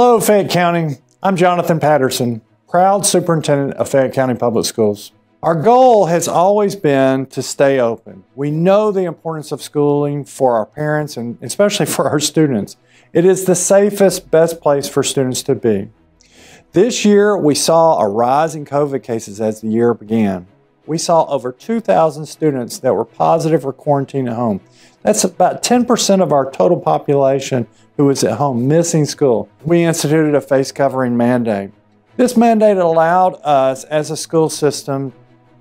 Hello, Fayette County. I'm Jonathan Patterson, proud superintendent of Fayette County Public Schools. Our goal has always been to stay open. We know the importance of schooling for our parents and especially for our students. It is the safest, best place for students to be. This year, we saw a rise in COVID cases as the year began. We saw over 2,000 students that were positive or quarantined at home. That's about 10% of our total population who was at home missing school. We instituted a face covering mandate. This mandate allowed us as a school system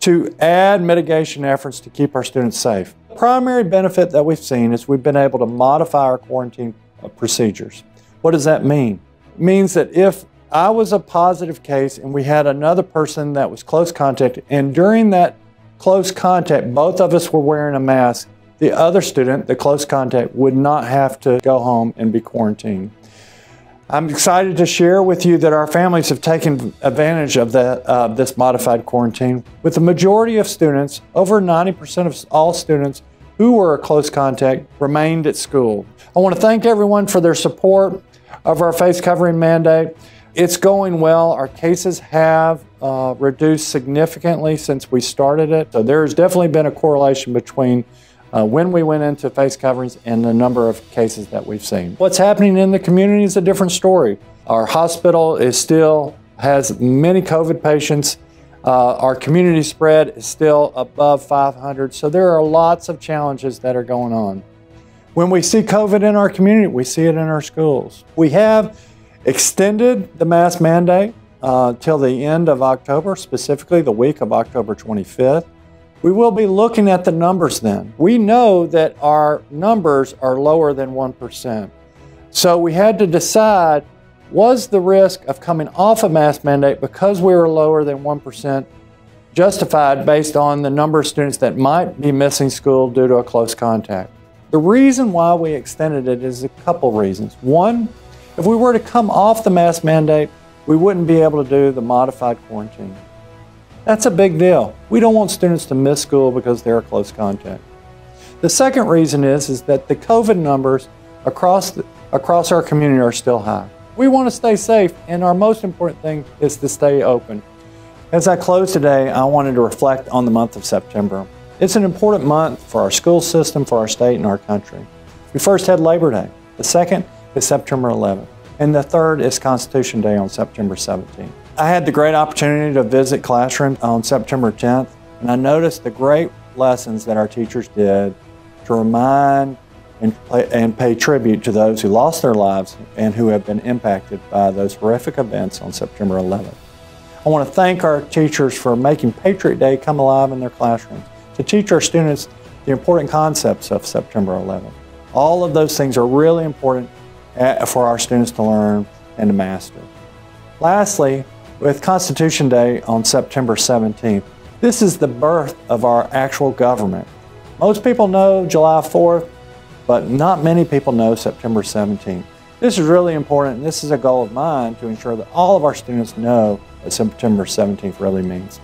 to add mitigation efforts to keep our students safe. The primary benefit that we've seen is we've been able to modify our quarantine procedures. What does that mean? It means that if I was a positive case and we had another person that was close contact, and during that close contact, both of us were wearing a mask, the other student, the close contact, would not have to go home and be quarantined. I'm excited to share with you that our families have taken advantage of this modified quarantine. With the majority of students, over 90% of all students who were a close contact remained at school. I want to thank everyone for their support of our face covering mandate. It's going well. Our cases have reduced significantly since we started it. So there's definitely been a correlation between when we went into face coverings and the number of cases that we've seen. What's happening in the community is a different story. Our hospital still has many COVID patients. Our community spread is still above 500. So there are lots of challenges that are going on. When we see COVID in our community, we see it in our schools. We have extended the mask mandate till the end of October, specifically the week of October 25th. We will be looking at the numbers then. We know that our numbers are lower than 1%. So we had to decide, was the risk of coming off a mask mandate because we were lower than 1% justified based on the number of students that might be missing school due to a close contact? The reason why we extended it is a couple reasons. One, if we were to come off the mask mandate, we wouldn't be able to do the modified quarantine. That's a big deal. We don't want students to miss school because they're a close contact. The second reason is that the COVID numbers across our community are still high. We want to stay safe, and our most important thing is to stay open. As I close today, I wanted to reflect on the month of September. It's an important month for our school system, for our state, and our country. We first had Labor Day. The second is September 11th. And the third is Constitution Day on September 17th. I had the great opportunity to visit classrooms on September 10th, and I noticed the great lessons that our teachers did to remind and pay tribute to those who lost their lives and who have been impacted by those horrific events on September 11th. I want to thank our teachers for making Patriot Day come alive in their classrooms, to teach our students the important concepts of September 11th. All of those things are really important for our students to learn and to master. Lastly, with Constitution Day on September 17th, this is the birth of our actual government. Most people know July 4th, but not many people know September 17th. This is really important, and this is a goal of mine to ensure that all of our students know what September 17th really means.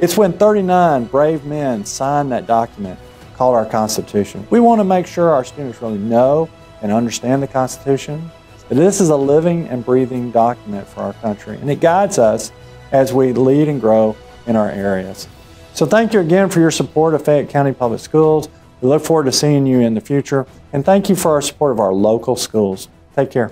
It's when 39 brave men signed that document called our Constitution. We want to make sure our students really know and understand the Constitution. But this is a living and breathing document for our country, and it guides us as we lead and grow in our areas. So thank you again for your support of Fayette County Public Schools. We look forward to seeing you in the future, and thank you for our support of our local schools. Take care.